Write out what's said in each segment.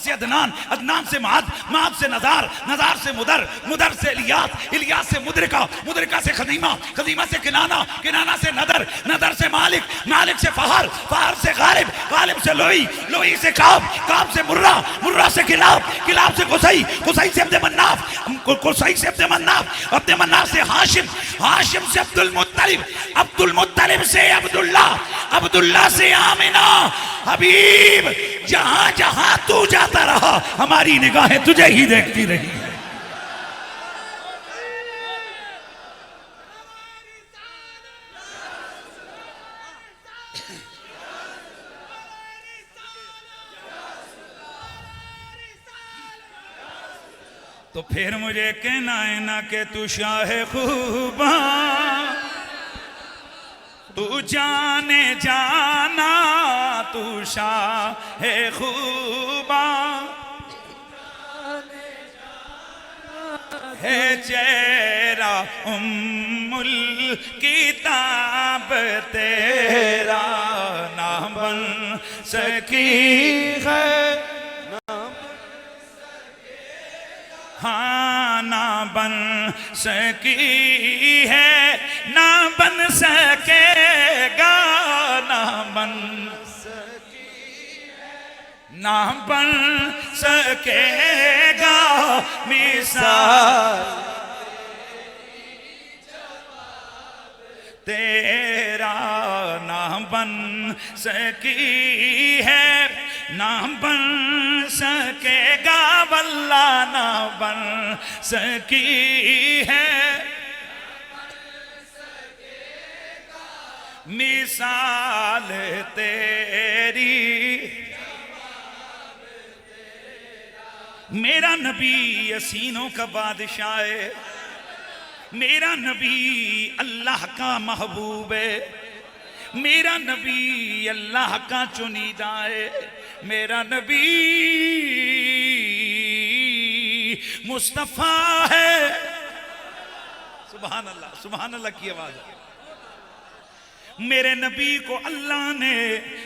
से अदनान, अदनान से महाद, महाद से नजार, नजार से मुदर, मुदर से इलियास, इलियास से मुदरिका, मुदरिका से खदीमा, खदीमा से किनाना, किनाना से नदर, नदर से मालिक, मालिक से फहर, फहर से गालिब, गालिब से लोई, लोई से काब, काब से मुर्रा, मुर्रा से किलाब, किलाब से कुसई, कुसई से अब्द मन्नाफ, कुसई से अब्द मन्नाफ, अब्द मन्नाफ से हाशिम, हाशिम से अब्दुल मुत्तलिब, अब्दुल मुत्तलिब से अब्दुल्ला, अब्दुल्ला से आमिना। हबीब जहां जहां तू जाता रहा हमारी निगाहें तुझे ही देखती रही। तो फिर मुझे कहना है ना कि तू शाहे खूबा, तू जाने जाना, तू शाहे खूबा है चेहरा उम्मुल किताब तेरा ना बन सकी है, हाँ ना बन सकी है, ना बन सकेगा, ना बन ना बन सकेगा मिसाल तेरा, ना बन सकी है, ना बन सकेगा वल्ला, ना बन सकी है मिसाल तेरी। मेरा नबी यसीनों का बादशाह है, मेरा नबी अल्लाह का महबूब है, मेरा नबी अल्लाह का चुनीदा है, मेरा नबी मुस्तफा है। सुभान अल्लाह, सुभान अल्लाह की आवाज है। मेरे नबी को अल्लाह ने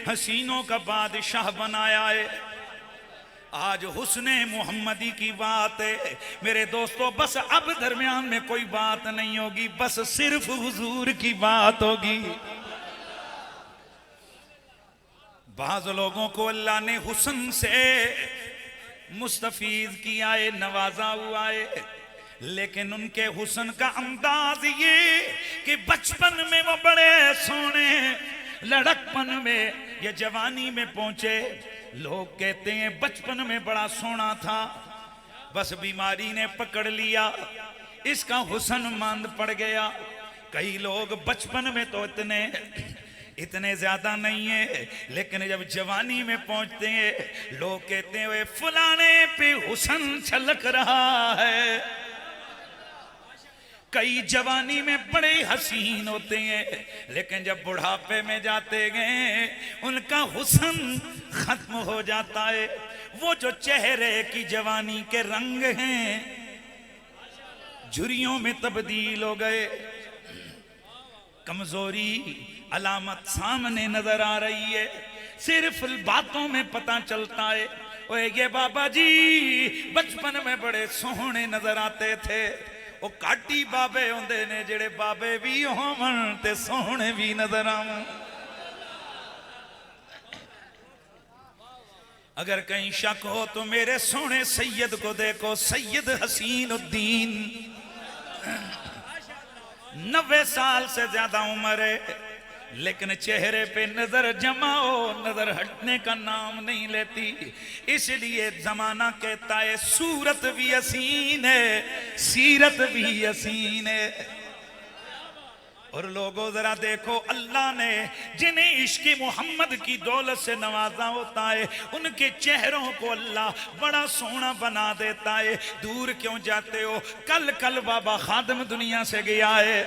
हसीनों का बादशाह बनाया है। आज हुस्ने मोहम्मदी की बात है मेरे दोस्तों, बस अब दरमियान में कोई बात नहीं होगी, बस सिर्फ हुजूर की बात होगी। बाज़ लोगों को अल्लाह ने हुस्न से मुस्तफीज किया है, नवाजा हुआ है, लेकिन उनके हुस्न का अंदाज ये कि बचपन में वो बड़े सोने, लड़कपन में या जवानी में पहुंचे, लोग कहते हैं बचपन में बड़ा सोना था, बस बीमारी ने पकड़ लिया, इसका हुस्न मंद पड़ गया। कई लोग बचपन में तो इतने ज्यादा नहीं है, लेकिन जब जवानी में पहुंचते हैं लोग कहते हैं वे फलाने पे हुस्न छलक रहा है। कई जवानी में बड़े हसीन होते हैं, लेकिन जब बुढ़ापे में जाते गए उनका हुस्न खत्म हो जाता है। वो जो चेहरे की जवानी के रंग हैं झुर्रियों में तब्दील हो गए, कमजोरी अलामत सामने नजर आ रही है, सिर्फ बातों में पता चलता है। ओए ये बाबा जी बचपन में बड़े सोहने नजर आते थे। वो काटी बाबे होंदे ने जेड़े बाबे भी होवन ते सोहने भी नजर आवन। अगर कहीं शक हो तो मेरे सोने सैयद को देखो, सैयद हसीन उद्दीन 90 साल से ज्यादा उम्र है, लेकिन चेहरे पे नजर जमाओ नजर हटने का नाम नहीं लेती। इसलिए जमाना कहता है सूरत भी हसीन है, सीरत भी हसीन है। और लोगों जरा देखो, अल्लाह ने जिन्हें इश्क़ मोहम्मद की दौलत से नवाजा होता है उनके चेहरों को अल्लाह बड़ा सोना बना देता है। दूर क्यों जाते हो, कल बाबा खादिम दुनिया से गया है,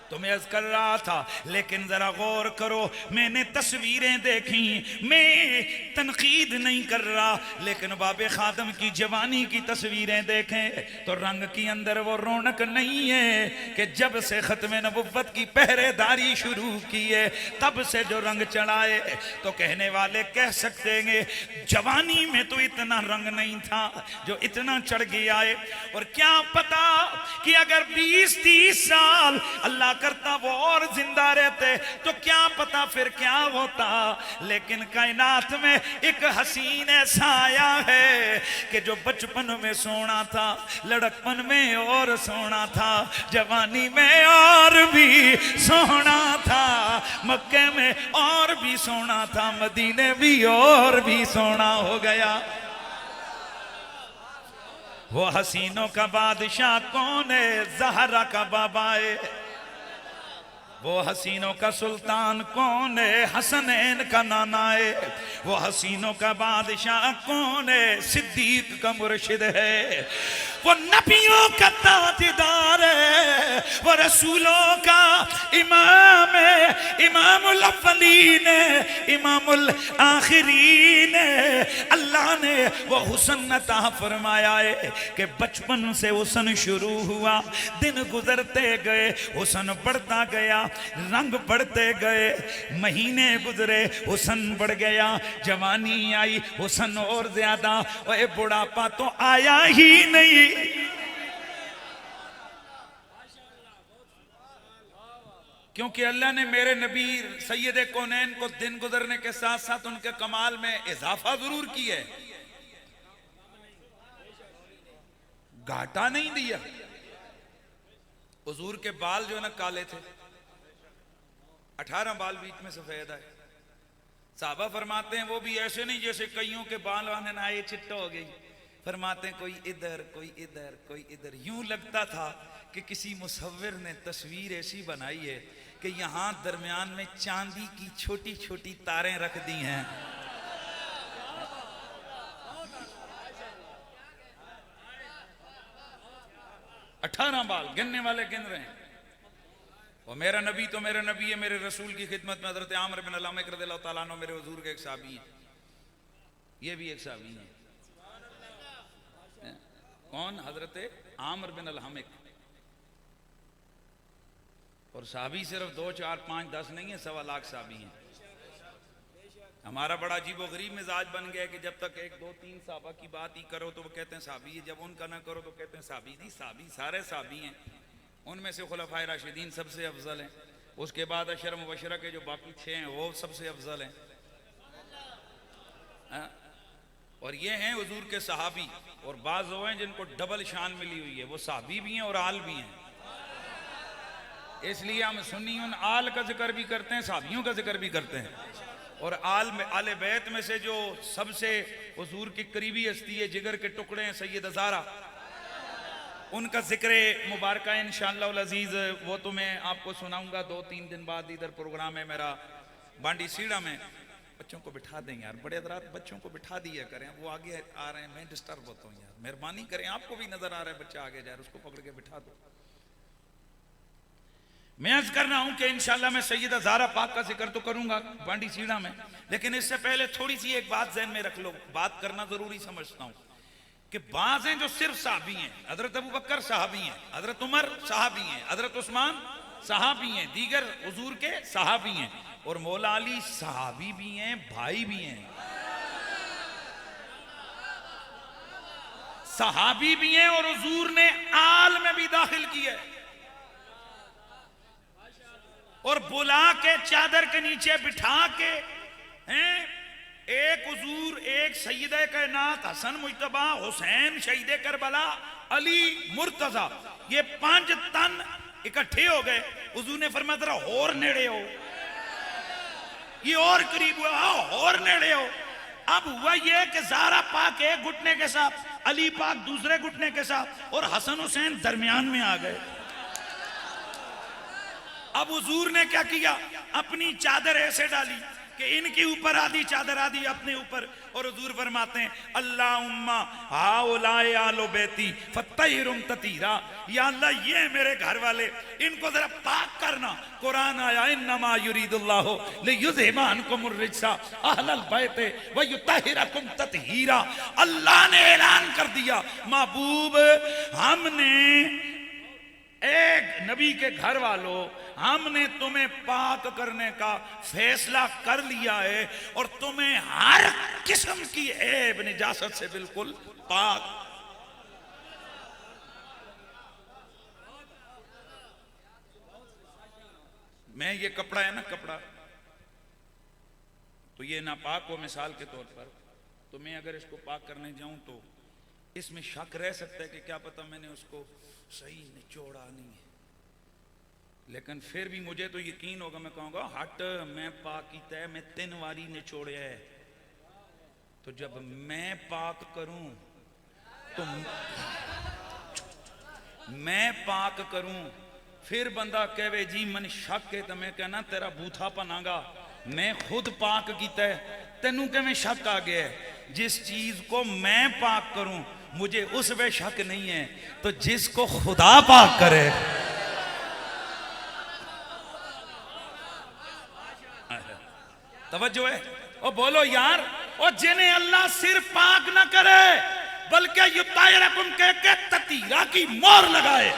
तो तो मैं अर्ज कर रहा था, लेकिन जरा गौर करो, मैंने तस्वीरें देखी, मैं तनकीद नहीं कर रहा, लेकिन बाबे खादम की जवानी की तस्वीरें देखें तो रंग की अंदर वो रौनक नहीं है कि जब से खत्म नबुव्वत की पहरेदारी शुरू की है तब से जो रंग चढ़ाए। तो कहने वाले कह सकते हैं जवानी में तो इतना रंग नहीं था जो इतना चढ़ गया है, और क्या पता कि अगर 20-30 साल अल्लाह करता वो और जिंदा रहते तो क्या पता फिर क्या होता। लेकिन कायनात में एक हसीन ऐसा आया है कि जो बचपन में सोना था, लड़कपन में और सोना था, जवानी में और भी सोना था, मक्के में और भी सोना था, मदीने भी और भी सोना हो गया। वो हसीनों का बादशाह कौन है? ज़हरा का बाबा है। वो हसीनों का सुल्तान कौन है? हसनैन का नाना है। वो हसीनों का बादशाह कौन है? सिद्दीक का मुर्शिद है। वो नबियों का ताजदार है, वो रसूलों का इमाम है, इमामुल अव्वलीन है, इमामुल आखिरीन है। अल्लाह ने वो हुस्न अता फरमाया है कि बचपन से हुस्न शुरू हुआ, दिन गुजरते गए हुस्न बढ़ता गया, रंग बढ़ते गए, महीने गुजरे हुस्न बढ़ गया, जवानी आई हुस्न और ज्यादा, और बुढ़ापा तो आया ही नहीं। क्योंकि अल्लाह ने मेरे नबी सैयद कौनैन को दिन गुजरने के साथ साथ उनके कमाल में इजाफा जरूर किया है, घाटा नहीं दिया। हुजूर के बाल जो है ना काले थे, 18 बाल बीच में सफेद है। साहबा फरमाते हैं वो भी ऐसे नहीं जैसे कईयों के बाल आने ना आए चिट्टा हो गई। फरमाते हैं कोई इधर कोई इधर कोई इधर, यूं लगता था कि किसी मुसव्विर ने तस्वीर ऐसी बनाई है कि यहां दरमियान में चांदी की छोटी छोटी तारें रख दी हैं। अठारह बाल गिनने वाले गिन रहे हैं। और मेरा नबी तो मेरा नबी है, मेरे रसूल की खिदमत में हज़रत आमिर बिन अल-हामिक रज़ियल्लाहु ताला अन्हु मेरे हुजूर के एक साहबी हैं, ये भी एक साहबी हैं। कौन? हज़रत आमिर बिन अल-हामिक। और साहबी सिर्फ 2, 4, 5, 10 नहीं है, 1.25 लाख साहबी हैं। हमारा बड़ा अजीब गरीब मिजाज बन गया कि जब तक 1, 2, 3 साहबा की बात ही करो तो वो कहते हैं साहबी है, जब उनका ना करो तो कहते हैं साहबी। नहीं, साहबी सारे साहबी हैं, उनमें से खुलफाए राशिदीन सबसे अफजल हैं, उसके बाद अशर मुबशरा के जो बाकी 6 हैं वो सबसे अफजल हैं। और ये हैं हुजूर के सहाबी। और बाज़ वो हैं जिनको डबल शान मिली हुई है, वो साहबी भी हैं और आल भी हैं। इसलिए हम सुन्नी उन आल का जिक्र भी करते हैं, साहबियों का जिक्र भी करते हैं। और आल में आले बैत में से जो सबसे हुजूर की करीबी हस्ती है, जिगर के टुकड़े हैं, सैयद ज़हरा, उनका जिक्र मुबारक है इंशाअल्लाह अज़ीज़, वो तो मैं आपको सुनाऊंगा 2-3 दिन बाद। इधर प्रोग्राम है मेरा बांडी सीड़ा में। बच्चों को बिठा दें यार, बड़े हज़रात बच्चों को बिठा दिया करें, वो आगे आ रहे हैं, मैं डिस्टर्ब होता हूँ यार, मेहरबानी करें। आपको भी नजर आ रहा है बच्चा आगे जा रहा है, उसको पकड़ के बिठा दो। मैं अर्ज कर रहा हूं कि इंशाअल्लाह मैं सैयदा ज़हरा पाक का जिक्र तो करूंगा बांडी सीड़ा में, लेकिन इससे पहले थोड़ी सी एक बात ज़हन में रख लो, बात करना जरूरी समझता हूं कि बाज़ हैं जो सिर्फ साहबी हैं। हजरत अबू बकर साहबी हैं, हजरत उमर साहबी हैं, हजरत उस्मान साहबी हैं, दीगर हुजूर के साहबी हैं, और मौला अली साहबी भी हैं, भाई भी हैं, सहाबी भी हैं, और हुजूर ने आल में भी दाखिल किया और बुला के चादर के नीचे बिठा के हैं। एक हुजूर, एक सैयदे कायनात हसन मुज्तबा, हुसैन शहीदे करबला, अली मुर्तजा, ये 5 तन इकट्ठे हो गए। हुजूर ने फरमाया जरा और नेड़े हो, ये और करीब हुआ, और नेड़े हो। अब हुआ ये कि ज़हरा पाक एक घुटने के साथ, अली पाक दूसरे घुटने के साथ, और हसन हुसैन दरमियान में आ गए। अब हुजूर ने क्या किया, अपनी चादर ऐसे डाली कि इनके ऊपर आधी चादर आधी अपने ऊपर। और हुजूर फरमाते हैं अल्लाहुम्मा हाउलाए आलो बैती फत्तहिरुम ततीरा, या अल्लाह ये मेरे घर वाले, इनको जरा पाक करना। कुरान आया इन्नमा युरीदुल्लाहु लियुज़हिबा अन्कुमुर रिज्सा अहलल बैति व युत्तहिरकुम तत्हीरा। अल्लाह ने ऐलान कर दिया, महबूब हमने एक नबी के घर वालों, हमने तुम्हें पाक करने का फैसला कर लिया है और तुम्हें हर किस्म की ऐब निजासत से बिल्कुल पाक। मैं ये कपड़ा है ना, कपड़ा तो ये नापाक हो मिसाल के तौर पर, तो मैं अगर इसको पाक करने जाऊं तो इसमें शक रह सकता है कि क्या पता मैंने उसको सही निचोड़ा नहीं है, लेकिन फिर भी मुझे तो यकीन होगा, मैं कहूँगा हट मैं पाक कीता है, मैं 3 बारी निचोड़िया है। तो जब मैं पाक करूं तो मैं पाक करूं, फिर बंदा कहे जी मन शक है, तो मैं कहना तेरा बूथा पनागा, मैं खुद पाक कीता है, तेनू किवें शक आ गया है? जिस चीज को मैं पाक करूं मुझे उस पे शक नहीं है, तो जिसको खुदा पाक करे। तवज्जो है? ओ बोलो यार, ओ जिन्हें अल्लाह सिर्फ पाक ना करे बल्कि युत्तायरकुम कह के ततीरा की मोहर लगाए।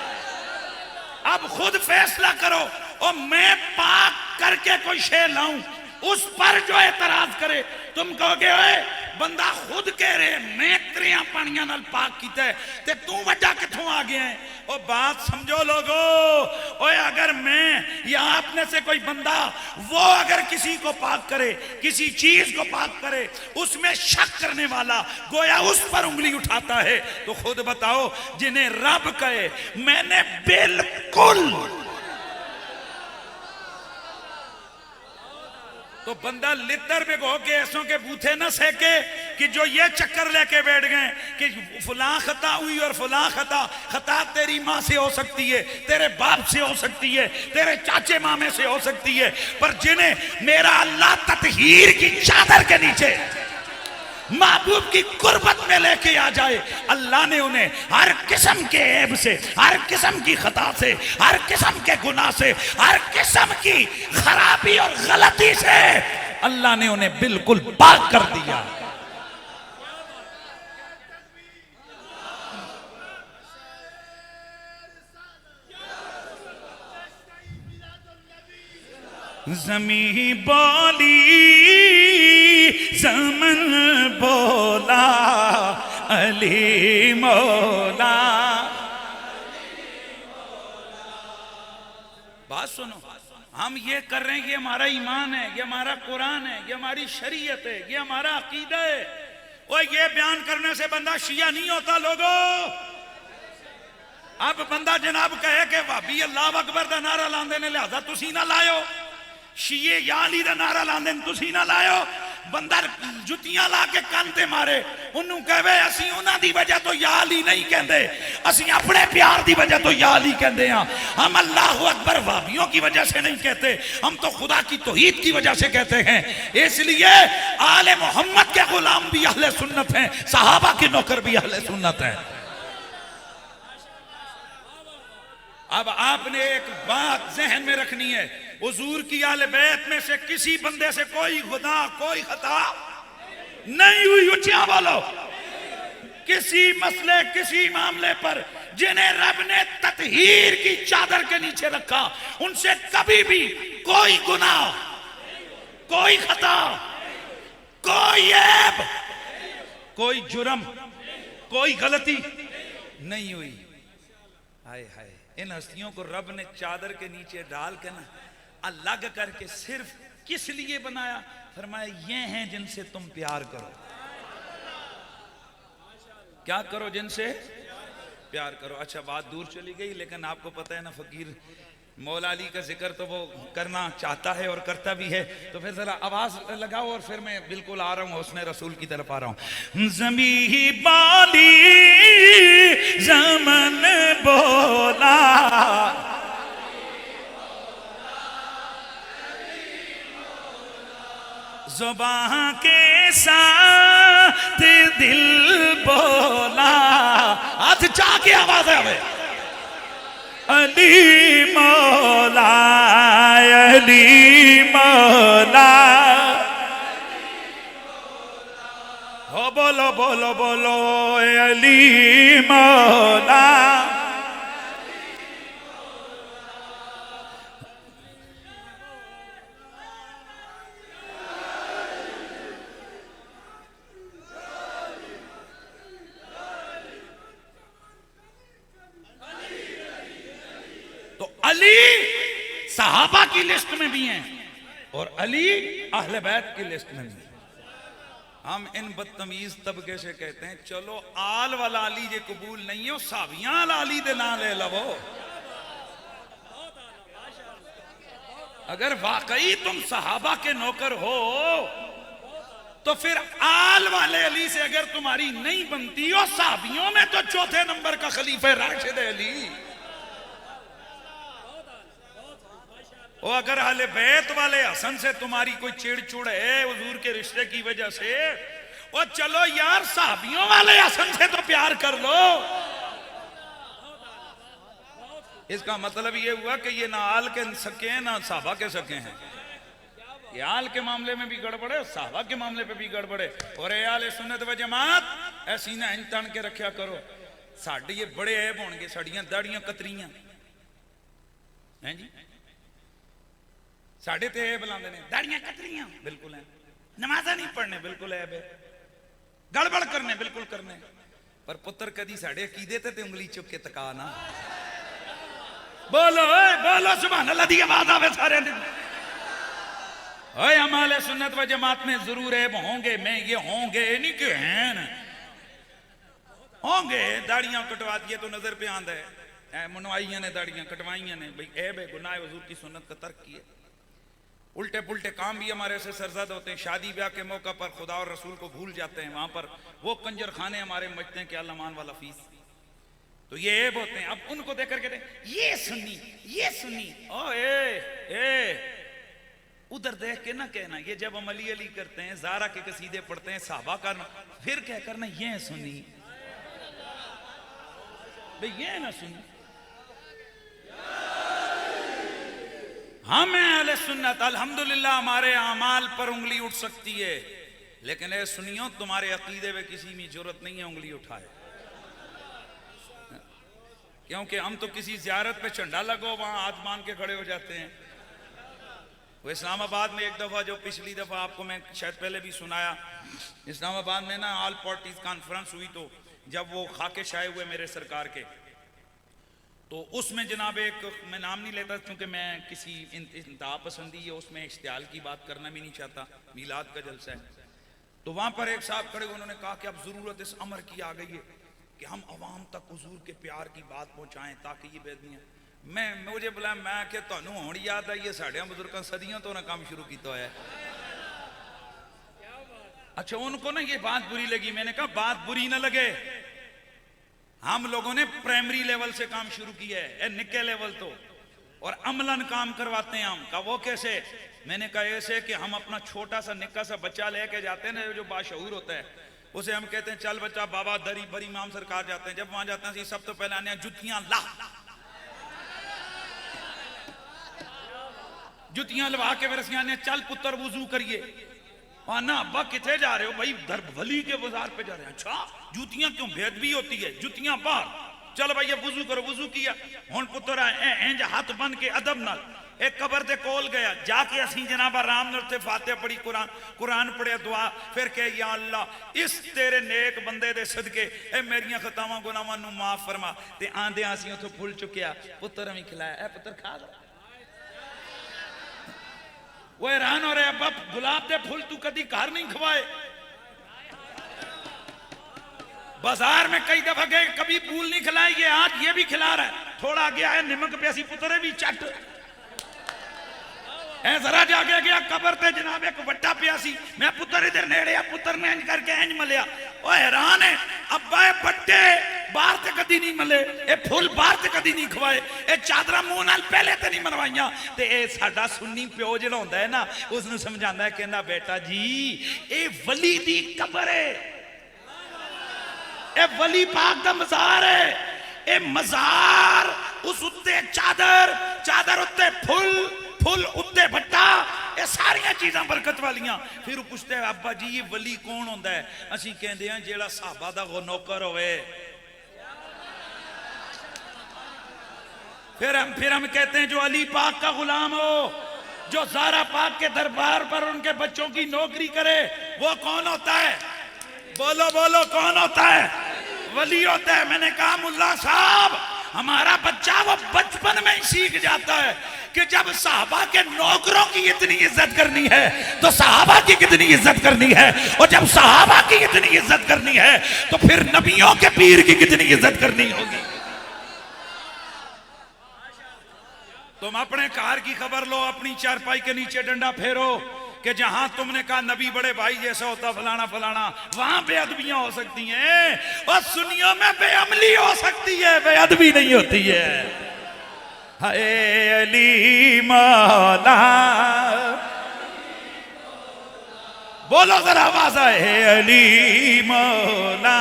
अब खुद फैसला करो, और मैं पाक करके कोई शे लाऊं, उस पर जो एतराज करे तुम कहोगे ओए बंदा खुद कह रहे मैं त्रियां पानियां नाल पाक कीता है ते तू वड्डा किथों आ गया है? ओ बात समझो लोगो, ओए अगर मैं या आपने से कोई बंदा वो अगर किसी को पाक करे, किसी चीज को पाक करे, उसमें शक करने वाला गोया उस पर उंगली उठाता है, तो खुद बताओ जिन्हें रब कहे मैंने बिल्कुल, तो बंदा लितर भिगो के ऐसों के बूथे ना सेके कि जो ये चक्कर लेके बैठ गए कि फलां खता हुई और फलां खता तेरी माँ से हो सकती है, तेरे बाप से हो सकती है, तेरे चाचे मामे से हो सकती है, पर जिन्हें मेरा अल्लाह तत्हीर की चादर के नीचे महबूब की कुर्बत में लेके आ जाए, अल्लाह ने उन्हें हर किस्म के ऐब से, हर किस्म की खता से, हर किस्म के गुनाह से, हर किस्म की खराबी और गलती से अल्लाह ने उन्हें बिल्कुल पाक कर दिया। ज़मी बोली ज़मन बोला अली मौला। बात सुनो, हम ये कर रहे हैं, ये हमारा ईमान है, ये हमारा कुरान है, ये हमारी शरीयत है, ये हमारा अकीदा है। और ये बयान करने से बंदा शिया नहीं होता लोगों। अब बंदा जनाब कहे कि भाभी अल्लाह अकबर का नारा लांदे ने लिहाजा तुसी ना लायो, शीए या अली का नारा लांदे ने तुसी ना लायो, बंदा जुतियां ला के कान ते मारे, उन्होंने कहे असी उन्हां दी वजह तो या अली नहीं कहते, असी अपने प्यार की वजह तो या अली कहते हैं। हम अल्लाह अकबर भाभियों की वजह से नहीं कहते, हम तो खुदा की तौहीद की वजह से कहते हैं। इसलिए आले मोहम्मद के गुलाम भी अहले सुन्नत हैं, सहाबा के नौकर भी अहले सुन्नत हैं। अब आपने एक बात जहन में रखनी है, हुजूर की आले बैत में से किसी बंदे से कोई गुनाह कोई खता नहीं हुई, ऊंचा बोलो, किसी मसले किसी मामले पर जिन्हें रब ने तत्हीर की चादर के नीचे रखा उनसे कभी भी कोई गुनाह कोई खता कोई ऐब कोई जुर्म कोई गलती नहीं हुई। हाय हाय, इन हस्तियों को रब ने चादर के नीचे डाल के ना अलग करके सिर्फ किस लिए बनाया? फरमाया ये हैं जिनसे तुम प्यार करो। क्या करो? जिनसे प्यार करो। अच्छा, बात दूर चली गई, लेकिन आपको पता है ना फकीर मौला अली का जिक्र तो वो करना चाहता है और करता भी है, तो फिर जरा आवाज लगाओ और फिर मैं बिल्कुल आ रहा हूँ उसने रसूल की तरफ आ रहा हूँ। ज़मी बाली ज़मन बोला ज़ुबां के साथ दिल बोला, हाथ चाह के आवाज आवे, अली मौला, अली मौला, हो बोलो बोलो बोलो अली मौला। तो अली सहाबा की लिस्ट में भी हैं और अली अहले बैत की लिस्ट में भी हैं। हम इन बदतमीज तबके से कहते हैं चलो आल वाला अली जे कबूल नहीं हो, सावियां वाला अली दे ना ले लवो। अगर वाकई तुम सहाबा के नौकर हो तो फिर आल वाले अली से अगर तुम्हारी नहीं बनती हो, साहबियों में तो चौथे नंबर का खलीफा राशिद अली। और अगर अहले बैत वाले हसन से तुम्हारी कोई चिड़चुड़ है हुजूर के रिश्ते की वजह से, और चलो यार साहबियों वाले हसन से तो प्यार कर लो। इसका मतलब ये हुआ कि ये ना आल के सके हैं ना साहबा के सके हैं। ये आल के मामले में भी गड़बड़ है, साहबा के मामले पे भी गड़बड़ है। और ए आले सुन्नत व जमात ऐसी ना इन तन के रखा करो। साडे ये बड़े ऐब होंगे, साड़ियां दाड़ियां कतरियां हैं जी, साढ़े ते ऐब लांदे ने, दाड़ियां कतरियां बिल्कुल है, नमाजा नहीं पढ़ने बिल्कुल ऐब है, गड़बड़ करने बिल्कुल करने। पर पुत्र कदी साढ़े अकीदे ते उंगली चुक के तका ना। बोलो बोलो सुभान अल्लाह दी आवाज आवे सारे दिन। ओए हमारे सुन्नत व जमात में जरूर ऐब होंगे, मैं ये होंगे नहीं कि हैं होंगे। दाड़ियां कटवा दिए तो नजर पे आंदा है, मुनवाइयां ने दाड़ियां कटवाइयां ने, भाई ऐब है, गुनाह हुजूर की सुन्नत का तर्क किए। उल्टे पुल्टे काम भी हमारे से सरजद होते हैं। शादी ब्याह के मौका पर खुदा और रसूल को भूल जाते हैं, वहां पर वो कंजर खाने हमारे मचते हैं कि अल्लाह वाला फीस। तो ये ऐब होते हैं। अब उनको देख करके ये सुन्नी ये सुन्नी, ओ ए उधर देख के ना कहना। ये जब हम अली अली करते हैं, ज़ारा के कसीदे पढ़ते हैं, साहबा करना, फिर क्या करना ये सुन्नी भाई ये ना सुन्नी। हमें अहले सुन्नत अल्हम्दुलिल्लाह हमारे आमाल पर उंगली उठ सकती है, लेकिन ए सुनियो तुम्हारे अकीदे में किसी में जरूरत नहीं है उंगली उठाए। क्योंकि हम तो किसी ज़ियारत पे झंडा लगो वहां हाथ मान के खड़े हो जाते हैं। वो इस्लामाबाद में एक दफ़ा, जो पिछली दफ़ा आपको मैं शायद पहले भी सुनाया, इस्लामाबाद में ना ऑल पार्टीज कॉन्फ्रेंस हुई, तो जब वो खाके शाये हुए मेरे सरकार के, तो उसमें जनाब एक, मैं नाम नहीं लेता क्योंकि मैं किसी इंतहा पसंदी है उसमें इश्तियाल की बात करना भी नहीं चाहता, मीलाद का जलसा है। तो वहाँ पर एक साहब खड़े, उन्होंने कहा कि अब ज़रूरत इस अमर की आ गई है कि हम अवाम तक हुजूर के प्यार की बात पहुँचाएँ ताकि ये बेदनियाँ। मुझे बुलाया, मैं कि तुहानू हुण याद आई है साढ़े बुजुर्गों सदियों तो ना काम शुरू किया है। अच्छा उनको ना ये बात बुरी लगी। मैंने कहा बात बुरी ना लगे, हम लोगों ने प्राइमरी लेवल से काम शुरू किया है, निक्के लेवल तो, और अमलन काम करवाते हैं हम। कहा वो कैसे? मैंने कहा ऐसे कि हम अपना छोटा सा निक्का सा बच्चा लेके जाते हैं ना, जो बाशऊर होता है, उसे हम कहते हैं चल बच्चा बाबा दरी बरी इमाम सरकार जाते हैं। जब वहां जाते हैं सब तो पहले आने जुतियां ला, जुतियां लवा के फिर आने चल पुत्र वुजू करिए। ना अब्बा किथे जा रहे हो? भाई वली के बाजार पे जा रहे हैं। अच्छा जूतियां क्यों? बेदबी होती है, जुतियां बाहर। चल भाई वुजू करो। वुजू किया, हुण पुत्र इंज हाथ बन के अदब नाल एक कबर दे कोल गया, जाके असी जनाब आराम नाल ते फातिहा पढ़ी, कुरान पढ़िया, दुआ, फिर कह या अल्लाह इस तेरे नेक बंदे दे सदके ए मेरियां खतावां गुनाहां नू माफ फरमा। ते आंदे असी उथों फुल चुकिया, पुत्र भी खिलाया, ए पुत्र खा लो। वो हैरान हो रहे, अब्बा गुलाब दे फूल तू कदी घर नहीं खवाए? बाजार में कई दफा गए, कभी फूल नहीं खिलाए, ये आज ये भी खिला रहा है। थोड़ा गया है निमक प्यासी, पुत्र भी चट ऐ जरा जाके गया कबर ते जनाब एक वट्टा प्यासी, मैं पुत्र इधर नेड़े आ, पुत्र ने इंज करके इंज मलिया। ओ हैरान है, अब्बा बट्टे बाहर तक कदी नहीं मले, ये फुल बाहर ते कदी नहीं खवाए, ये चादर मुंह नाल पहले ते नहीं मनवाइया। ते ये साडा सुन्नी प्यो जिहड़ा हुंदा है ना उसनूं समझांदा है, कहंदा बेटा जी ये वली दी कबर है, ये वली पाक दा मज़ार है, ये मज़ार उस उत्ते चादर, चादर उत्ते फुल, फुल उत्ते भट्टा, ये सारिया चीज़ां बरकत वालियां। फिर पूछते हैं अब्बा जी ये वली कौन होंदा है? असीं कहंदे हां जेड़ा साहबा दा नौकर होवे। फिर हम कहते हैं जो अली पाक का गुलाम हो, जो ज़ारा पाक के दरबार पर उनके बच्चों की नौकरी करे, वो कौन होता है? बोलो बोलो कौन होता है? वली होता है। मैंने कहा मुल्ला साहब हमारा बच्चा वो बचपन में ही सीख जाता है कि जब साहबा के नौकरों की इतनी इज्जत करनी है तो साहबा की कितनी इज्जत करनी है, और जब साहबा की इतनी इज्जत करनी है तो फिर नबियों के पीर की कितनी इज्जत करनी होगी। तुम अपने कार की खबर लो, अपनी चारपाई के नीचे डंडा फेरो कि जहां तुमने कहा नबी बड़े भाई जैसा होता फलाना फलाना, वहां बेअदबियां हो सकती हैं, और सुन्नियों में बेअमली हो सकती है, बेअदबी नहीं होती है। हाय अली मौला, बोलो जरा आवाज आए, अली मौला।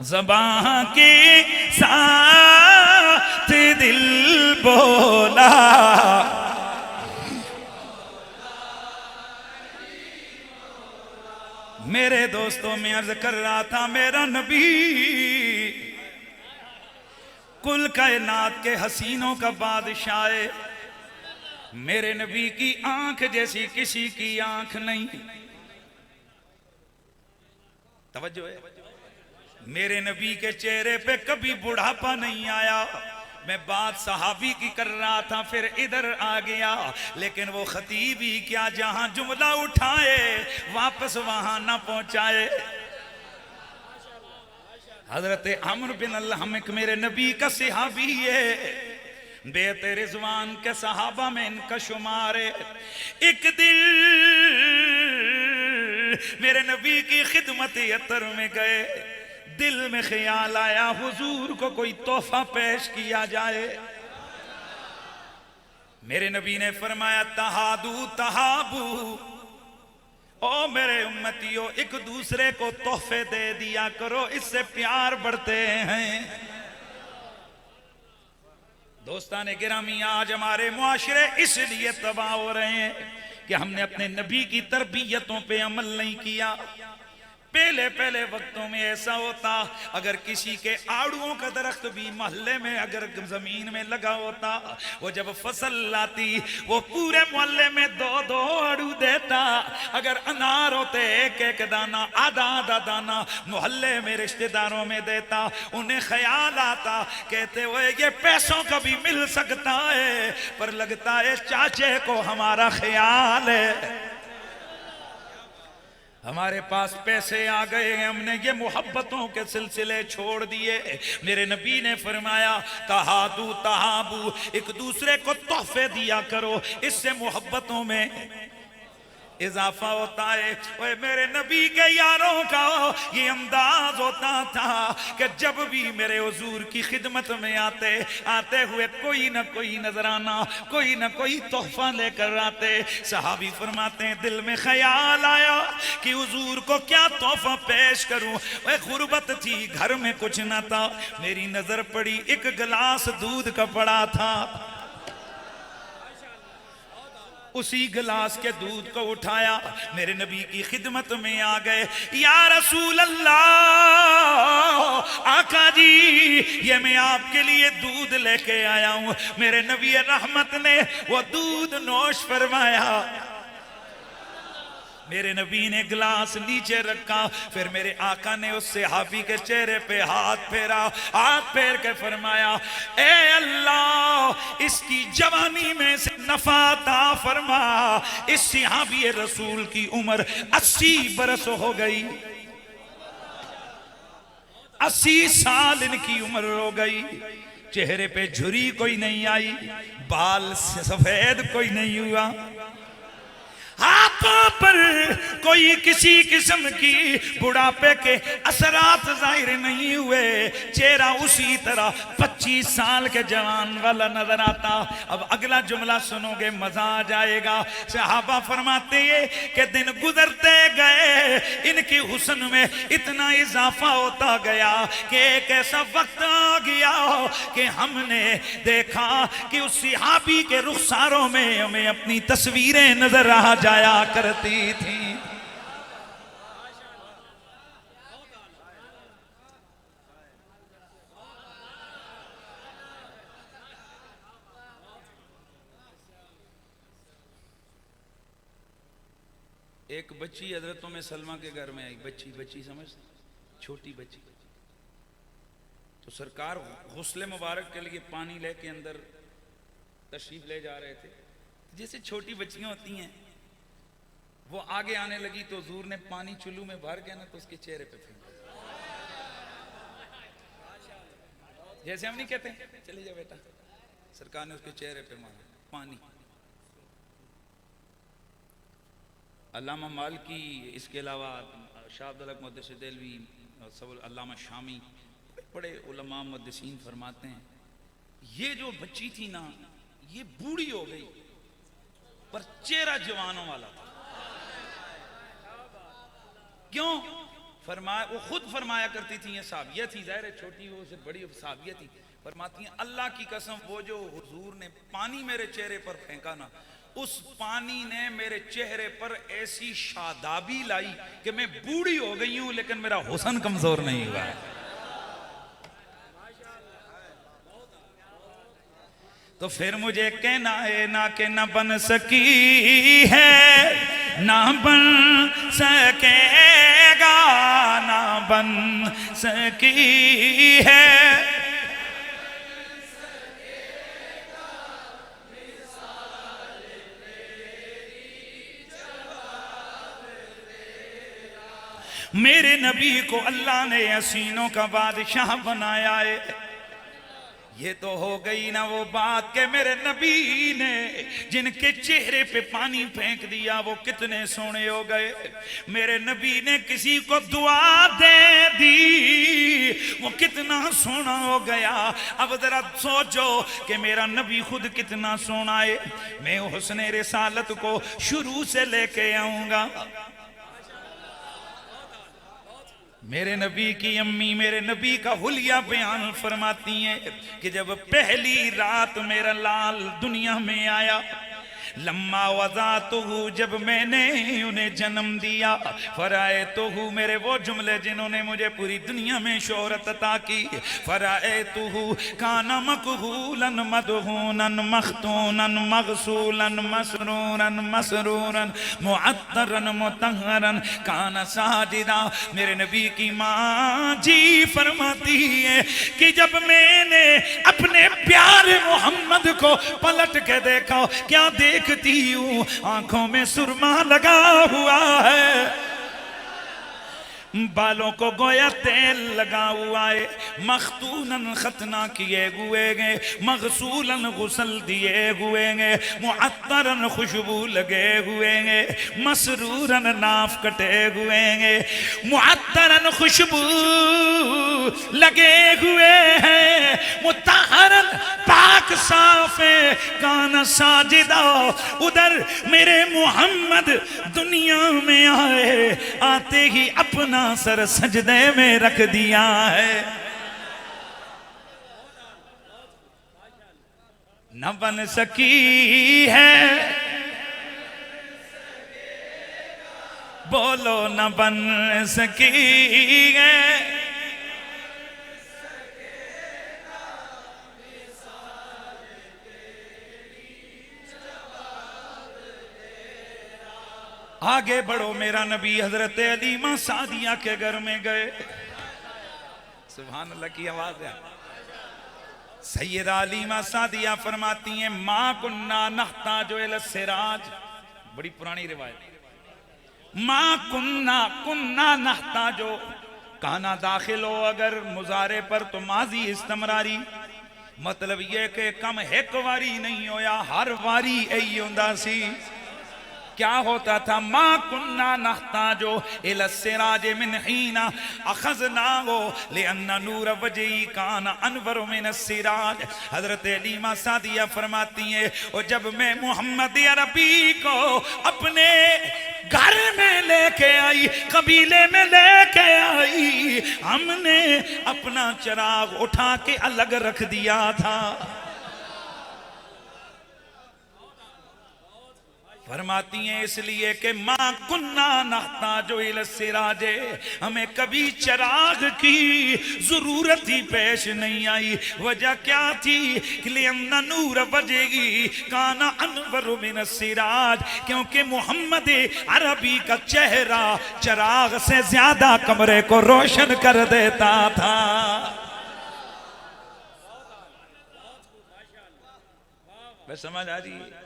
ज़बां के साथ दिल बोला, मेरे दोस्तों में अर्ज कर रहा था मेरा नबी कुल कायनात के हसीनों का बादशाह है, मेरे नबी की आंख जैसी किसी की आंख नहीं। तवज्जो है, मेरे नबी के चेहरे पे कभी बुढ़ापा नहीं आया। मैं बात सहाबी की कर रहा था, फिर इधर आ गया, लेकिन वो खतीब ही क्या जहां जुमला उठाए वापस वहां ना पहुंचाए। हजरत अमर बिन अल-हम मेरे नबी का सहाबी है, बेते रिजवान के सहाबा में इनका शुमार है। एक दिन मेरे नबी की खिदमत अतर में गए, दिल में ख्याल आया हुजूर को कोई तोहफा पेश किया जाए। मेरे नबी ने फरमाया तहादू तहाबू, ओ मेरे उम्मतियों एक दूसरे को तोहफे दे दिया करो, इससे प्यार बढ़ते हैं। दोस्ताने गिरामी आज हमारे मुआशरे इसलिए तबाह हो रहे हैं कि हमने अपने नबी की तरबियतों पे अमल नहीं किया। पहले पहले वक्तों में ऐसा होता, अगर किसी के आड़ुओं का दरख्त भी मोहल्ले में अगर जमीन में लगा होता, वो जब फसल लाती वो पूरे मोहल्ले में दो दो आड़ू देता। अगर अनार होते एक एक दाना, आधा आधा दाना मोहल्ले में रिश्तेदारों में देता। उन्हें ख्याल आता, कहते हुए ये पैसों का भी मिल सकता है, पर लगता है चाचे को हमारा ख्याल है। हमारे पास पैसे आ गए, हमने ये मोहब्बतों के सिलसिले छोड़ दिए। मेरे नबी ने फरमाया तहादू तहाबू, एक दूसरे को तोहफे दिया करो, इससे मोहब्बतों में इजाफा होता है। ओए मेरे नबी के यारों का ये अंदाज होता था कि जब भी मेरे हुजूर की खिदमत में आते हुए कोई ना कोई नजराना, कोई ना कोई तोहफा लेकर आते। सहाबी फरमाते हैं दिल में ख्याल आया कि हुजूर को क्या तोहफा पेश करूं। वह गुर्बत थी, घर में कुछ ना था, मेरी नजर पड़ी एक गिलास दूध का पड़ा था। उसी गिलास के दूध को उठाया, मेरे नबी की खिदमत में आ गए। या रसूल अल्लाह, आका जी ये मैं आपके लिए दूध लेके आया हूं। मेरे नबी रहमत ने वो दूध नोश फरमाया। मेरे नबी ने गिलास नीचे रखा, फिर मेरे आका ने उस सहाबी के चेहरे पे हाथ फेरा, हाथ फेर के फरमाया ए अल्लाह इसकी जवानी में से नफा ता फरमा। इस सहाबी रसूल की उम्र 80 बरस हो गई, 80 साल इनकी उम्र हो गई। चेहरे पे झुर्री कोई नहीं आई, बाल सफेद कोई नहीं हुआ, हाथों पर कोई किसी किस्म की बुढ़ापे के असरात जाहिर नहीं हुए, चेहरा उसी तरह 25 साल के जवान वाला नजर आता। अब अगला जुमला सुनोगे मजा आ जाएगा। सहाबा फरमाते हैं कि दिन गुजरते गए, इनकी हुस्न में इतना इजाफा होता गया कि एक ऐसा वक्त आ गया कि हमने देखा कि उस सहाबी के रुखसारों में हमें अपनी तस्वीरें नजर आ जाया करती थी। एक बच्ची हजरतों में सलमा के घर में आई, बच्ची समझ, छोटी बच्ची। तो सरकार गुस्ले मुबारक के लिए पानी लेके अंदर तशरीफ ले जा रहे थे। जैसे छोटी बच्चियां होती हैं, वो आगे आने लगी तो हुजूर ने पानी चुल्लू में भर गया ना, तो उसके चेहरे पे फेंका। जैसे हम नहीं कहते चले जा बेटा, सरकार ने उसके चेहरे पे मारा पानी। अल्लामा मालिकी, इसके अलावा शाह अब्दुल हक मुहद्दिस देलवी, अल्लामा शामी, बड़े उलमा मुहद्दिसीन फरमाते हैं ये जो बच्ची थी ना, ये बूढ़ी हो गई पर चेहरा जवानों वाला था। क्यों? फरमाया, वो खुद फरमाया करती थी, ये साबिया थी, जाहिर है छोटी हो से बड़ी साबिया थी। फरमाती हैं अल्लाह की कसम, वो जो हुजूर ने पानी मेरे चेहरे पर फेंका ना, उस पानी ने मेरे चेहरे पर ऐसी शादाबी लाई कि मैं बूढ़ी हो गई हूं लेकिन मेरा हुस्न कमजोर नहीं हुआ। तो फिर मुझे कहना है ना कि न बन सकी है, ना बन सकेगा, ना बन सकी है। मेरे नबी को अल्लाह ने हसीनों का बादशाह बनाया है। ये तो हो गई ना वो बात के मेरे नबी ने जिनके चेहरे पे पानी फेंक दिया वो कितने सोने हो गए। मेरे नबी ने किसी को दुआ दे दी, वो कितना सोना हो गया। अब जरा सोचो कि मेरा नबी खुद कितना सोना है। मैं हुस्ने रिसालत को शुरू से लेके आऊंगा। मेरे नबी की अम्मी मेरे नबी का हुलिया बयान फरमाती हैं कि जब पहली रात मेरा लाल दुनिया में आया, लम्मा वज़ातुहु, जब मैंने उन्हें जन्म दिया, फराएतुहु, मेरे वो जुमले जिन्होंने मुझे पूरी दुनिया में शोहरत अता की। फराएतुहु काना मकहूलन मदहूनन मख्तूनन मगसूलन मसरूरन मसरूरन मुअत्तरन मुतहरन काना साजिदा। मेरे नबी की माँ जी फरमाती है कि जब मैंने अपने प्यारे मोहम्मद को पलट के देखा, क्या देखती हूँ, आंखों में सुरमा लगा हुआ है, बालों को गोया तेल लगा हुआ है, मख्तूनन खतना किए हुए हैं, मगसूलन गुसल दिए हुए हैं, मुअत्तरन खुशबू लगे हुए हैं, मसरूरन नाफ कटे हुए हैं, मुअत्तरन खुशबू लगे हुए हैं, मुतहरन पाक साफे काना साजिदा। उधर मेरे मोहम्मद दुनिया में आए, आते ही अपना सर सजदे में रख दिया है। न बन सकी है, बोलो न बन सकी है। आगे बढ़ो, मेरा नबी हजरत अलीमा सादिया के घर में गए। सुभान अल्लाह की आवाज है। सैयदा अलीमा सादिया फरमाती हैं, माँ कुन्ना नहताजो इला सिराज, बड़ी पुरानी रिवायत। माँ कुन्ना नहताजो, काना दाखिल हो अगर मुजारे पर तो माजी इस्तमरारी, मतलब ये कि कम एक वारी नहीं होया, हर वारी यही होंदा सी। क्या होता था? मा कुन्ना नहताजो इला सिराज मिन हीना अखज़नाहु लिअन्ना नूर वजही कान अनवर मिन सिराज। हजरत अलीमा सादिया फरमाती हैं, और जब मैं मोहम्मद अरबी को अपने घर में लेके आई, कबीले में लेके आई, हमने अपना चिराग उठा के अलग रख दिया था। फरमाती हैं इसलिए कि माँ कुन्ना नहता जो इल सिराजे, हमें कभी चिराग की जरूरत ही पेश नहीं आई। वजह क्या थी? नूर बजेगी काना अनवर मिन सिराज, क्योंकि मोहम्मद अरबी का चेहरा चिराग से ज्यादा कमरे को रोशन कर देता था। बस समझ आ रही है?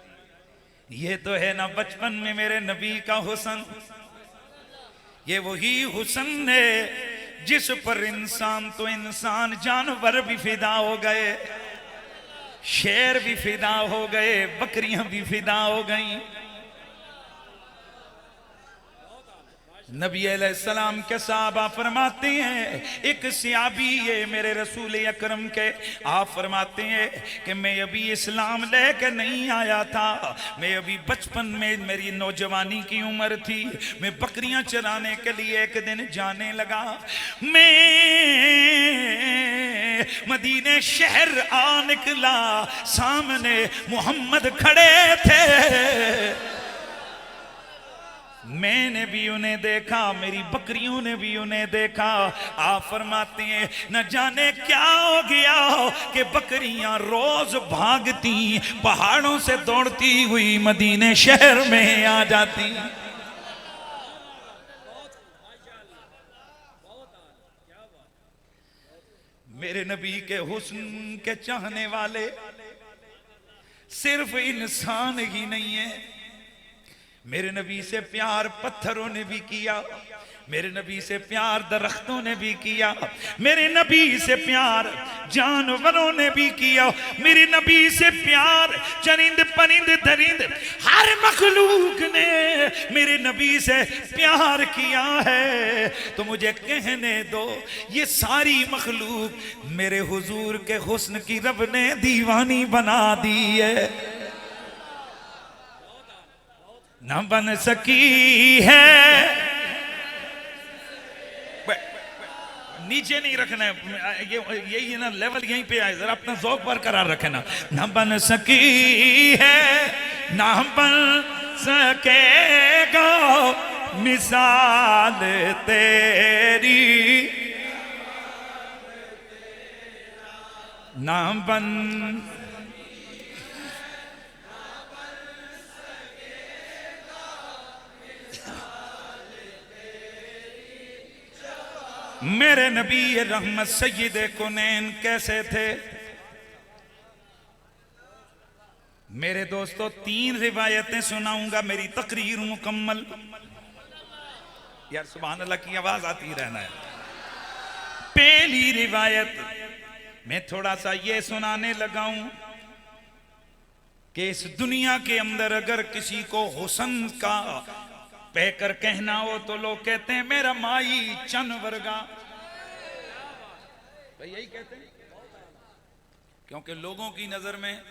ये तो है ना बचपन में मेरे नबी का हुस्न, ये वही हुस्न है जिस पर इंसान तो इंसान, जानवर भी फिदा हो गए, शेर भी फिदा हो गए, बकरियां भी फिदा हो गईं। नबी अलैहिस्सलाम के साहबा फरमाते हैं, एक सियाबी ये मेरे रसूल अकरम के, आप फरमाते हैं कि मैं अभी इस्लाम लेकर नहीं आया था, मैं अभी बचपन में मेरी नौजवानी की उम्र थी, मैं बकरियां चराने के लिए एक दिन जाने लगा। मैं मदीने शहर आ निकला, सामने मोहम्मद खड़े थे, मैंने भी उन्हें देखा, मेरी बकरियों ने भी उन्हें देखा। आप फरमाते हैं न जाने क्या हो गया कि बकरियां रोज भागती, पहाड़ों से दौड़ती हुई मदीने शहर में आ जाती। मेरे नबी के हुस्न के चाहने वाले सिर्फ इंसान ही नहीं है, मेरे नबी से प्यार पत्थरों ने भी किया, मेरे नबी से प्यार दरख्तों ने भी किया, मेरे नबी से प्यार जानवरों ने भी किया, मेरे नबी से प्यार चरिंद परिंद दरिंद हर मखलूक ने मेरे नबी से प्यार किया है। तो मुझे कहने दो, ये सारी मखलूक मेरे हुजूर के हुस्न की रब ने दीवानी बना दी है, न बन सकी है। नीचे नहीं रखना है, यही ना लेवल यहीं पे आए, जरा अपना ज़ौक़ बरकरार रखे ना। न बन सकी है ना बन सकेगा मिसाल तेरी, ना बन मेरे नबी रहमत सय्यदे कौनैन कैसे थे? मेरे दोस्तों 3 रिवायतें सुनाऊंगा, मेरी तकरीर मुकम्मल। यार सुभान अल्लाह की आवाज आती रहना है। पहली रिवायत मैं थोड़ा सा ये सुनाने लगा हूं कि इस दुनिया के अंदर अगर किसी को हुस्न का कहकर कहना हो तो लोग कहते हैं मेरा माई चन वर्गा, भाई यही कहते हैं, क्योंकि लोगों की नजर में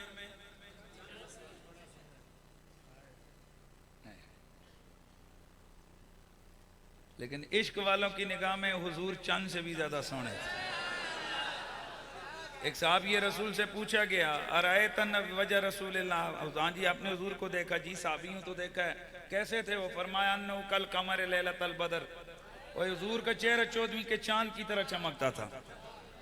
लेकिन इश्क वालों की निगाह में हुजूर चंद से भी ज्यादा सोने थे। एक साहब ये रसूल से पूछा गया, अराए तन वजह रसूलुल्लाह, हाँ जी आपने हुजूर को देखा? जी साहबी हूं तो देखा है। कैसे थे वो? फरमाया अन्नहु कल कमर लैलतल बदर, और हुजूर का चेहरा 14वीं के चांद की तरह चमकता था।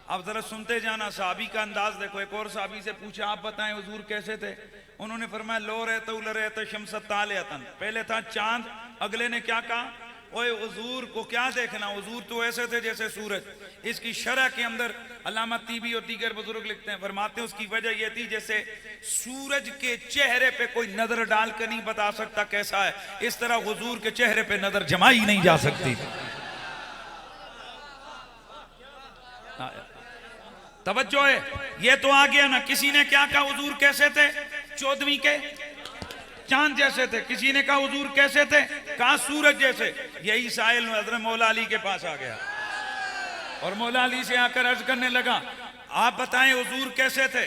अब जरा सुनते जाना, साहबी का अंदाज देखो। एक और साहबी से पूछा आप बताएं हुजूर कैसे थे? उन्होंने फरमाया लो रहते उल रहते शमसत तालियतन, पहले था चांद, अगले ने क्या कहा? ओए हुजूर को क्या देखना, हुजूर तो ऐसे थे जैसे सूरज। इसकी शरह के अंदर अल्लामा तीबी और दीगर बुजुर्ग लिखते हैं, फरमाते हैं उसकी वजह यह थी जैसे सूरज के चेहरे पे कोई नजर डाल कर नहीं बता सकता कैसा है, इस तरह हुजूर के चेहरे पे नजर जमाई नहीं जा सकती। तवज्जो है, ये तो आ गया ना। किसी ने क्या कहा हुजूर कैसे थे? 14वीं के चांद जैसे थे। किसी ने कहा हुजूर कैसे थे, कहा सूरज जैसे। यही साहिल हजरत मौला अली के पास आ गया और मौला अली से आकर अर्ज करने लगा, आप बताएं हुजूर कैसे थे।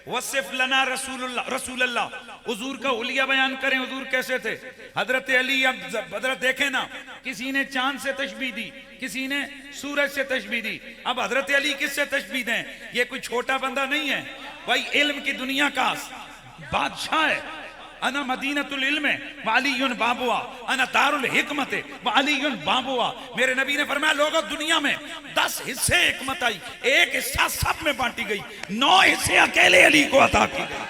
वसिफ लना रसूलुल्लाह, हुजूर का हुलिया बयान करें, हुजूर कैसे थे। हजरत अली, अब हजरत देखे ना, किसी ने चांद से तशबीह दी, किसी ने सूरज से तशबीह दी। अब हजरत अली किससे तशबीह दें, ये कोई छोटा बंदा नहीं है भाई, इल्म की दुनिया का बादशाह है। अना मदीनतुल इल्म वालियुन बाबुआ, अना दारुल हिकमत वालियुन बाबुआ। मेरे नबी ने फरमाया लोगों दुनिया में 10 हिस्से हिकमत आई, एक हिस्सा सब में बांटी गई, 9 हिस्से अकेले अली को अता की गई।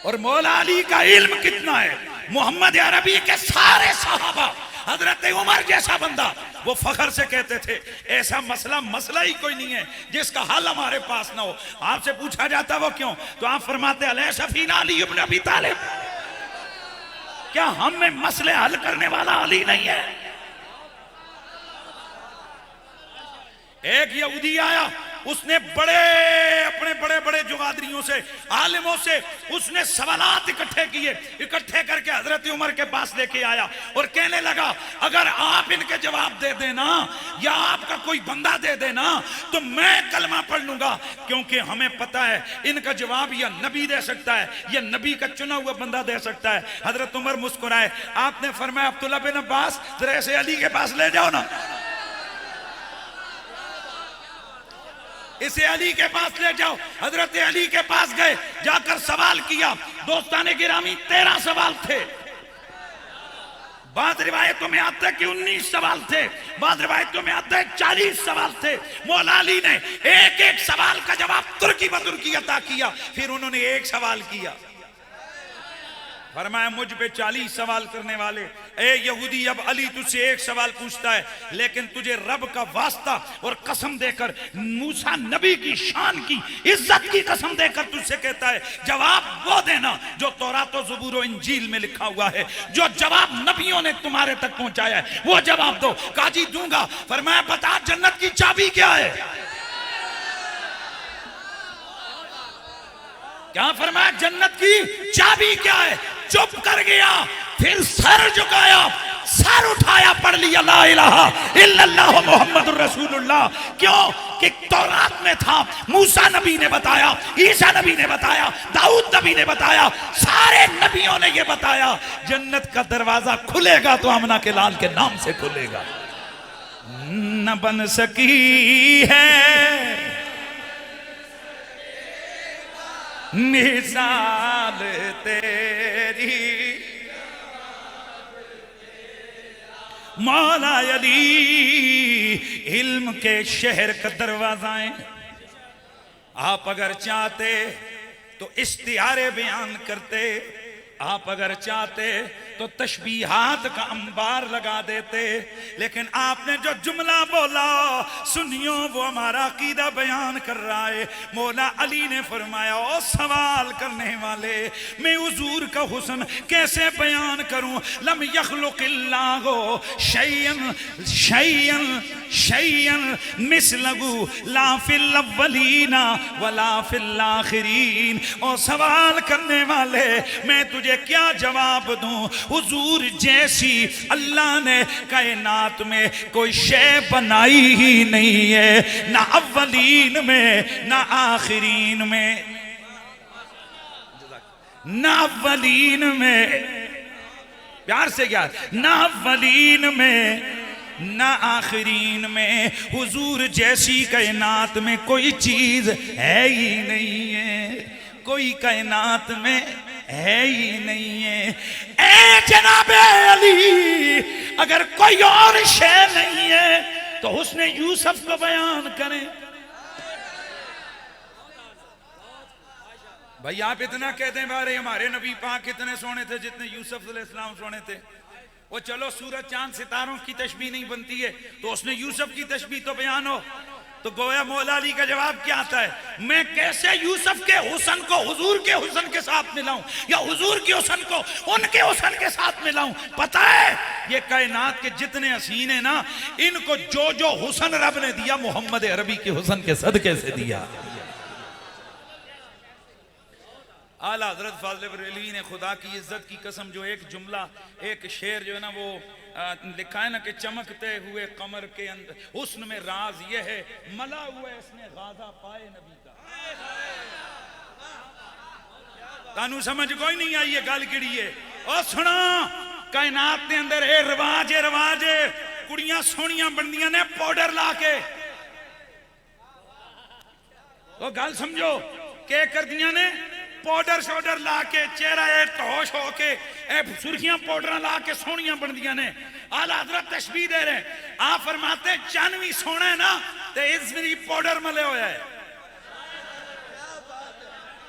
और मौला अली का इल्म कितना है, मोहम्मद अरबी के सारे सहाबा, हजरत उमर जैसा बंदा, वो फखर से कहते थे ऐसा मसला ही कोई नहीं है जिसका हल हमारे पास ना हो। आपसे पूछा जाता वो क्यों, तो आप फरमाते अलैसा फीना अली इब्न अबी तालिब, क्या हम में मसले हल करने वाला अली नहीं है। एक यहूदी आया, उसने अपने बड़े बड़े जुगादरियों से, आलिमों से उसने सवालात इकट्ठे किए, इकट्ठे करके हजरत उमर के पास लेके आया और कहने लगा अगर आप इनके जवाब दे देना या आपका कोई बंदा दे देना तो मैं कलमा पढ़ लूंगा, क्योंकि हमें पता है इनका जवाब या नबी दे सकता है या नबी का चुना हुआ बंदा दे सकता है। हजरत उमर मुस्कुराए, आपने फरमाया अब्दुल्ला बिन अब्बास जरा ऐसे अली के पास ले जाओ ना, इसे अली के पास ले जाओ। हजरत अली के पास गए, जाकर सवाल किया। दोस्ताने गिरामी 13 सवाल थे, बाद रिवायतों में आता है कि 19 सवाल थे, बाद रिवायतों में आता है 40 सवाल थे। मौला अली ने एक एक सवाल का जवाब तुर्की बतुर्की अता किया, फिर उन्होंने एक सवाल किया, फरमाया मुझ पे 40 सवाल करने वाले, ए यहूदी अब अली तुझसे एक सवाल पूछता है, लेकिन तुझे रब का वास्ता और कसम देकर, मूसा नबी की शान की इज्जत की कसम देकर तुझसे कहता है जवाब वो देना जो तौरात और ज़बूर और इंजील में लिखा हुआ है, जो जवाब नबियों ने तुम्हारे तक पहुंचाया है वो जवाब दो। काजी दूंगा। फरमाया बता जन्नत की चाबी क्या है। क्या फरमाया जन्नत की चाबी क्या है। चुप कर गया, फिर सर झुकाया, सर उठाया, पढ़ लिया ला इलाहा इल्लल्लाह मुहम्मदुर रसूलुल्लाह। क्यों कि तौरात में था, मूसा नबी ने बताया, ईसा नबी ने बताया, दाऊद नबी ने बताया, सारे नबियों ने यह बताया जन्नत का दरवाजा खुलेगा तो आमना के लाल के नाम से खुलेगा। न बन सकी है मिसाल तेरी मौला अली, इल्म के शहर का दरवाज़ाएं आप अगर चाहते तो इस्तिहारे बयान करते, आप अगर चाहते तो तशबीहात का अंबार लगा देते, लेकिन आपने जो जुमला बोला सुनियो वो हमारा अकीदा बयान कर रहा है। मौला अली ने फरमाया ओ सवाल करने वाले, मैं हुजूर का हुस्न कैसे बयान करूं। लम यखलुकिल्लाहु शैयन शैयन शैयन मिसलहु ला फिल अव्वलीना वला फिल आखिरीन। ओ सवाल करने वाले मैं तुझे क्या जवाब दूं। हुजूर जैसी अल्लाह ने कायनात में कोई शय बनाई ही नहीं है, ना अव्वलीन में ना आखिरीन में, ना अव्वलीन में, प्यार से क्या, ना अव्वलीन में ना आखिरीन में। हुजूर जैसी कायनात में कोई चीज है ही नहीं है, कोई कायनात में है ही नहीं है। ए जनाबे अली, अगर कोई और शय नहीं है तो उसने यूसुफ को बयान करें। भाई आप इतना कहते हैं बारे हमारे नबी पाक कितने सोने थे जितने यूसुफ अलैहिस्सलाम सोने थे। वो चलो सूरज चांद सितारों की तशबीह नहीं बनती है तो उसने यूसुफ की तशबीह तो बयान हो। तो गोया मौला अली का जवाब क्या आता है, मैं कैसे यूसुफ के हुस्न को हुजूर के हुस्न के साथ मिलाऊं या हुजूर के हुस्न को उनके हुस्न के साथ मिलाऊं। पता है ये कायनात के जितने हसीन है ना, इनको जो जो हुस्न रब ने दिया मोहम्मद अरबी के हुस्न के सदके से दिया। आला हजरत फाज़िल बरेलवी ने खुदा की इज्जत की कसम जो एक जुमला एक शेर जो है ना वो लिखा है ना कि चमकते हुए कमर के अंदर हुस्न में राज ये है मला हुआ इसने गाजा पाए नबी का। तानू समझ कोई नहीं आई ये गल किड़ी है। ओ सुना कायनात के अंदर ये रिवाज है कुड़ियां सोहनियां बनदियां ने पाउडर ला के। वो गल समझो के कर दिया ने पाउडर शोडर ला के चेहरा टोश होके सुर्खियां पाउडर ला के सोहनियां बनदियां ने। आला हज़रत तशबीह दे रहे आप फरमाते चन भी सोना है ना तो इस मेरी पाउडर मले होया है।